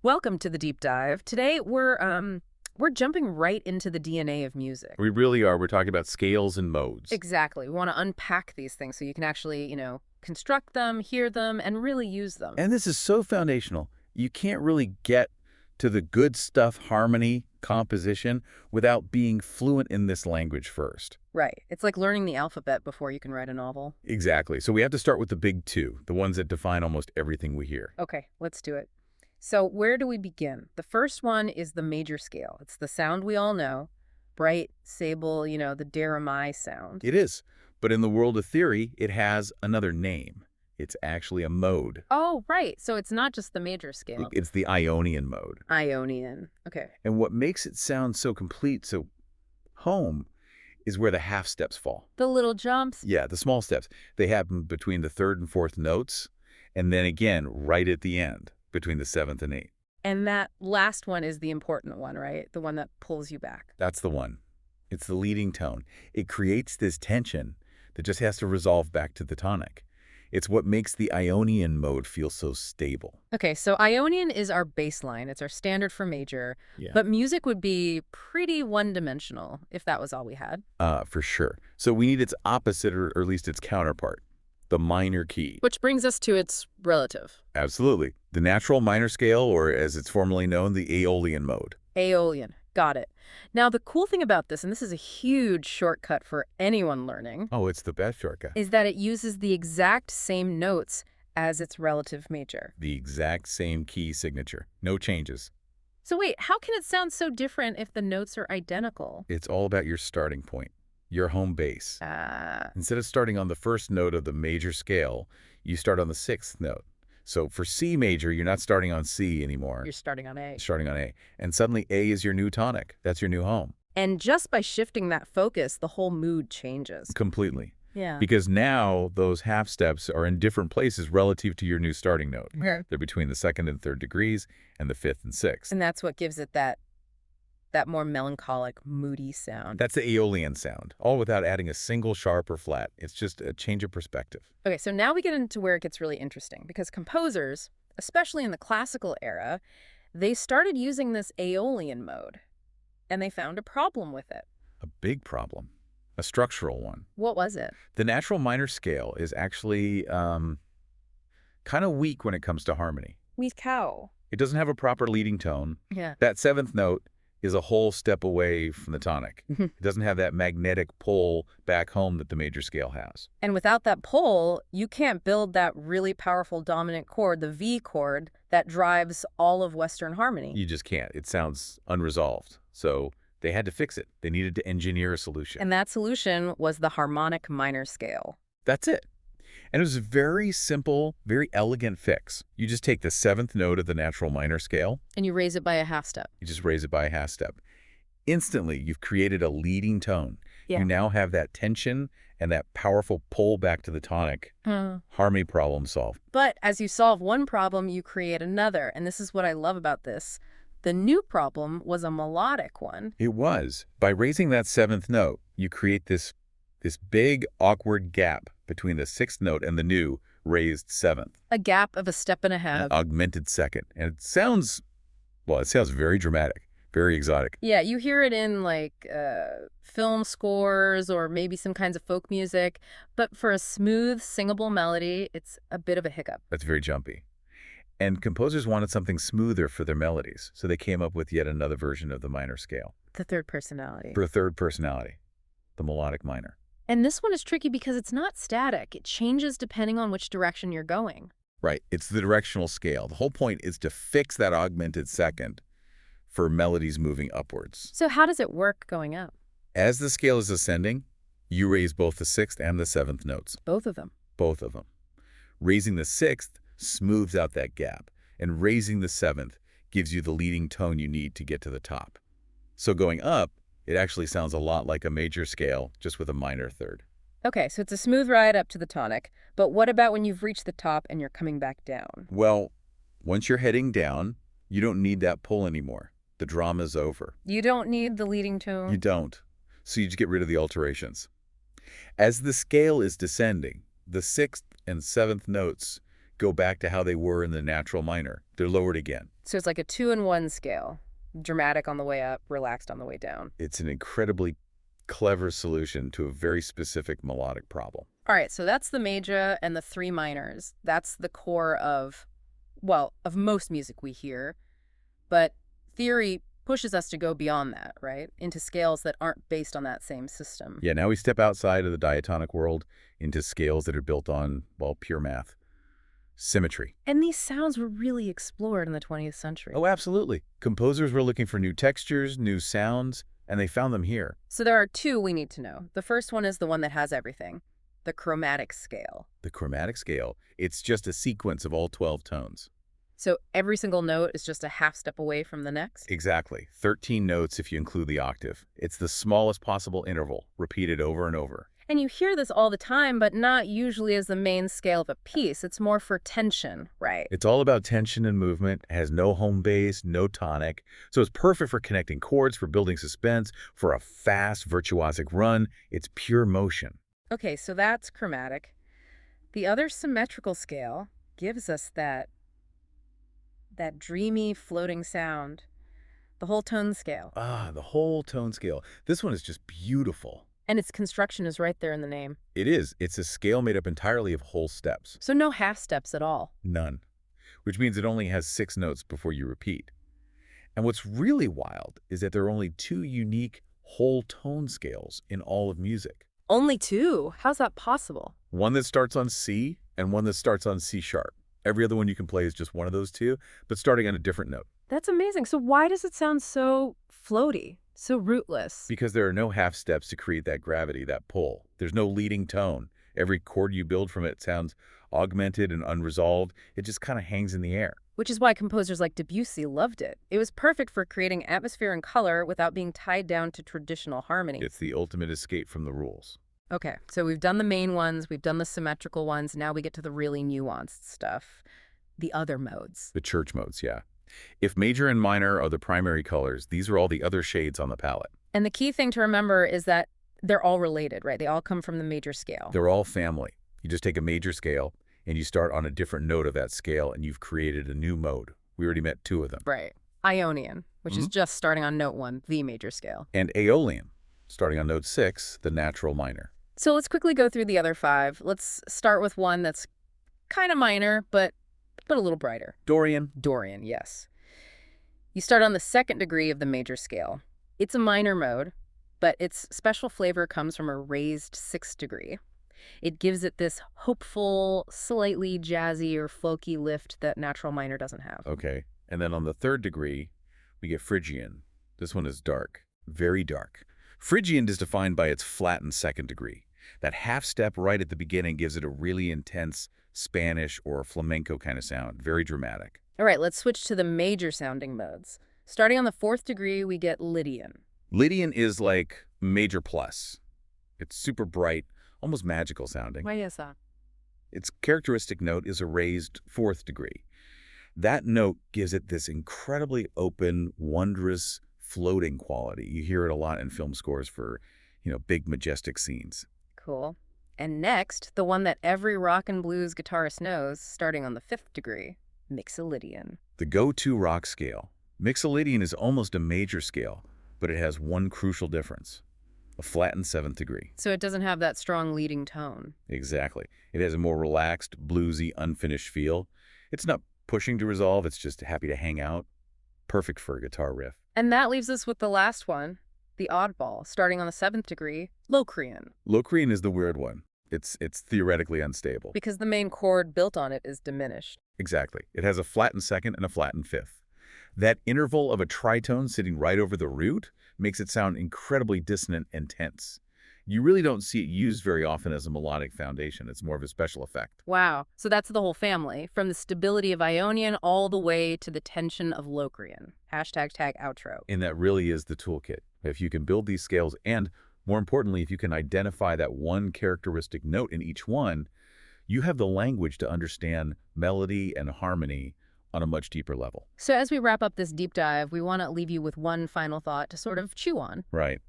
Welcome to the deep dive. Today we're jumping right into the DNA of music. We really are. We're talking about scales and modes. Exactly. We want to unpack these things so you can actually, construct them, hear them, and really use them. And this is so foundational. You can't really get to the good stuff, harmony, composition, without being fluent in this language first. Right. It's like learning the alphabet before you can write a novel. Exactly. So we have to start with the big two, the ones that define almost everything we hear. Okay, let's do it. So where do we begin? The first one is the major scale. It's the sound we all know. Bright, sable, the Dara-Mi sound. It is. But in the world of theory, it has another name. It's actually a mode. Oh, right. So it's not just the major scale. It's the Ionian mode. Ionian. Okay. And what makes it sound so complete, so home, is where the half steps fall. The little jumps. Yeah, the small steps. They happen between the third and fourth notes, and then again, right at the end, between the seventh and eighth. And that last one is the important one, right? The one that pulls you back. That's the one. It's the leading tone. It creates this tension that just has to resolve back to the tonic. It's what makes the Ionian mode feel so stable. Okay, so Ionian is our baseline. It's our standard for major. Yeah. But music would be pretty one-dimensional if that was all we had. For sure. So we need its opposite, or at least its counterpart, the minor key. Which brings us to its relative. Absolutely. The natural minor scale, or as it's formally known, the Aeolian mode. Aeolian. Got it. Now, the cool thing about this, and this is a huge shortcut for anyone learning, Oh, it's the best shortcut. is that it uses the exact same notes as its relative major. The exact same key signature. No changes. So wait, how can it sound so different if the notes are identical? It's all about your starting point, your home base. Instead of starting on the first note of the major scale, you start on the sixth note. So for C major, you're not starting on C anymore. You're starting on A. You're starting on A. And suddenly A is your new tonic. That's your new home. And just by shifting that focus, the whole mood changes. Completely. Yeah. Because now those half steps are in different places relative to your new starting note. Okay. They're between the second and third degrees and the fifth and sixth. And that's what gives it that more melancholic, moody sound. That's the Aeolian sound, all without adding a single sharp or flat. It's just a change of perspective. Okay, so now we get into where it gets really interesting, because composers, especially in the classical era, they started using this Aeolian mode, and they found a problem with it. A big problem. A structural one. What was it? The natural minor scale is actually kind of weak when it comes to harmony. Weak cow. It doesn't have a proper leading tone. Yeah. That seventh note is a whole step away from the tonic. It doesn't have that magnetic pull back home that the major scale has. And without that pull, you can't build that really powerful dominant chord, the V chord, that drives all of Western harmony. You just can't. It sounds unresolved. So they had to fix it. They needed to engineer a solution. And that solution was the harmonic minor scale. That's it. And it was a very simple, very elegant fix. You just take the seventh note of the natural minor scale. And you raise it by a half step. You just raise it by a half step. Instantly, you've created a leading tone. Yeah. You now have that tension and that powerful pull back to the tonic. Harmony problem solved. But as you solve one problem, you create another. And this is what I love about this. The new problem was a melodic one. It was. By raising that seventh note, you create this big, awkward gap between the sixth note and the new raised seventh. A gap of a step and a half. An augmented second. And it sounds very dramatic, very exotic. Yeah, you hear it in film scores or maybe some kinds of folk music. But for a smooth, singable melody, it's a bit of a hiccup. That's very jumpy. And composers wanted something smoother for their melodies, so they came up with yet another version of the minor scale. The third personality. For a third personality, the melodic minor. And this one is tricky because it's not static. It changes depending on which direction you're going. Right. It's the directional scale. The whole point is to fix that augmented second for melodies moving upwards. So how does it work going up? As the scale is ascending, you raise both the sixth and the seventh notes. Both of them. Both of them. Raising the sixth smooths out that gap, and raising the seventh gives you the leading tone you need to get to the top. So going up, it actually sounds a lot like a major scale, just with a minor third. Okay, so it's a smooth ride up to the tonic. But what about when you've reached the top and you're coming back down? Well, once you're heading down, you don't need that pull anymore. The drama's over. You don't need the leading tone? You don't. So you just get rid of the alterations. As the scale is descending, the sixth and seventh notes go back to how they were in the natural minor, They're lowered again. So it's like a 2-in-1 scale. Dramatic on the way up, relaxed on the way down. It's an incredibly clever solution to a very specific melodic problem. All right, so that's the major and the 3 minors. That's the core of, well, of most music we hear. But theory pushes us to go beyond that, right? Into scales that aren't based on that same system. Yeah, now we step outside of the diatonic world into scales that are built on, well, pure math. Symmetry. And these sounds were really explored in the 20th century. Oh, absolutely. Composers were looking for new textures, new sounds, and they found them here. So there are 2 we need to know. The first one is the one that has everything, the chromatic scale. The chromatic scale, it's just a sequence of all 12 tones. So every single note is just a half step away from the next? Exactly. 13 notes if you include the octave. It's the smallest possible interval, repeated over and over. And you hear this all the time, but not usually as the main scale of a piece. It's more for tension, right? It's all about tension and movement. It has no home bass, no tonic. So it's perfect for connecting chords, for building suspense, for a fast, virtuosic run. It's pure motion. Okay, so that's chromatic. The other symmetrical scale gives us that dreamy, floating sound. The whole tone scale. Ah, the whole tone scale. This one is just beautiful. And its construction is right there in the name. It is. It's a scale made up entirely of whole steps. So no half steps at all. None. Which means it only has 6 notes before you repeat. And what's really wild is that there are only 2 unique whole tone scales in all of music. Only 2? How's that possible? One that starts on C and one that starts on C sharp. Every other one you can play is just one of those 2, but starting on a different note. That's amazing. So why does it sound so floaty, so rootless? Because there are no half steps to create that gravity, that pull. There's no leading tone. Every chord you build from it sounds augmented and unresolved. It just kind of hangs in the air. Which is why composers like Debussy loved it. It was perfect for creating atmosphere and color without being tied down to traditional harmony. It's the ultimate escape from the rules. Okay, so we've done the main ones, we've done the symmetrical ones, now we get to the really nuanced stuff. The other modes. The church modes, yeah. If major and minor are the primary colors, these are all the other shades on the palette. And the key thing to remember is that they're all related, right? They all come from the major scale. They're all family. You just take a major scale and you start on a different note of that scale and you've created a new mode. We already met 2 of them. Right. Ionian, which is just starting on note 1, the major scale. And Aeolian, starting on note 6, the natural minor. So let's quickly go through the other 5. Let's start with one that's kind of minor, but a little brighter. Dorian. Dorian, yes. You start on the 2nd degree of the major scale. It's a minor mode, but its special flavor comes from a raised 6th degree. It gives it this hopeful, slightly jazzy or folky lift that natural minor doesn't have. Okay. And then on the 3rd degree, we get Phrygian. This one is dark, very dark. Phrygian is defined by its flattened 2nd degree. That half step right at the beginning gives it a really intense Spanish or flamenco kind of sound, very dramatic. All right, let's switch to the major sounding modes. Starting on the 4th degree, we get Lydian. Lydian is like major plus. It's super bright, almost magical sounding. Why is that? Its characteristic note is a raised 4th degree. That note gives it this incredibly open, wondrous, floating quality. You hear it a lot in film scores for, big, majestic scenes. Cool. And next, the one that every rock and blues guitarist knows, starting on the 5th degree, Mixolydian. The go-to rock scale. Mixolydian is almost a major scale, but it has one crucial difference. A flattened 7th degree. So it doesn't have that strong leading tone. Exactly. It has a more relaxed, bluesy, unfinished feel. It's not pushing to resolve, it's just happy to hang out. Perfect for a guitar riff. And that leaves us with the last one, the oddball, starting on the 7th degree, Locrian. Locrian is the weird one. It's theoretically unstable. Because the main chord built on it is diminished. Exactly. It has a flattened 2nd and a flattened 5th. That interval of a tritone sitting right over the root makes it sound incredibly dissonant and tense. You really don't see it used very often as a melodic foundation. It's more of a special effect. Wow. So that's the whole family, from the stability of Ionian all the way to the tension of Locrian. #outro. And that really is the toolkit. If you can build these scales and, more importantly, if you can identify that one characteristic note in each one, you have the language to understand melody and harmony on a much deeper level. So as we wrap up this deep dive, we want to leave you with one final thought to sort of chew on. Right.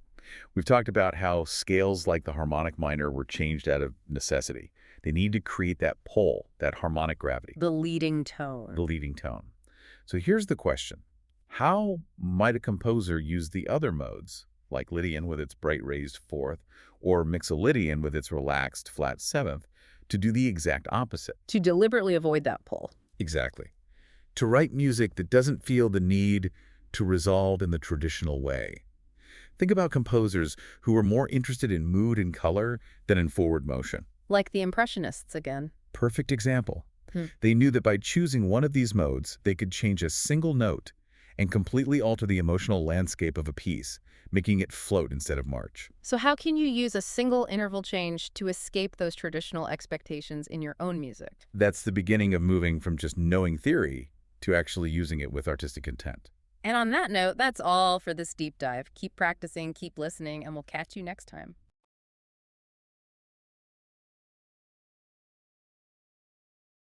We've talked about how scales like the harmonic minor were changed out of necessity. They need to create that pull, that harmonic gravity. The leading tone. The leading tone. So here's the question. How might a composer use the other modes, like Lydian with its bright raised fourth, or Mixolydian with its relaxed flat seventh, to do the exact opposite? To deliberately avoid that pull. Exactly. To write music that doesn't feel the need to resolve in the traditional way. Think about composers who were more interested in mood and color than in forward motion. Like the Impressionists again. Perfect example. Hmm. They knew that by choosing one of these modes, they could change a single note and completely alter the emotional landscape of a piece, making it float instead of march. So how can you use a single interval change to escape those traditional expectations in your own music? That's the beginning of moving from just knowing theory to actually using it with artistic intent. And on that note, that's all for this deep dive. Keep practicing, keep listening, and we'll catch you next time.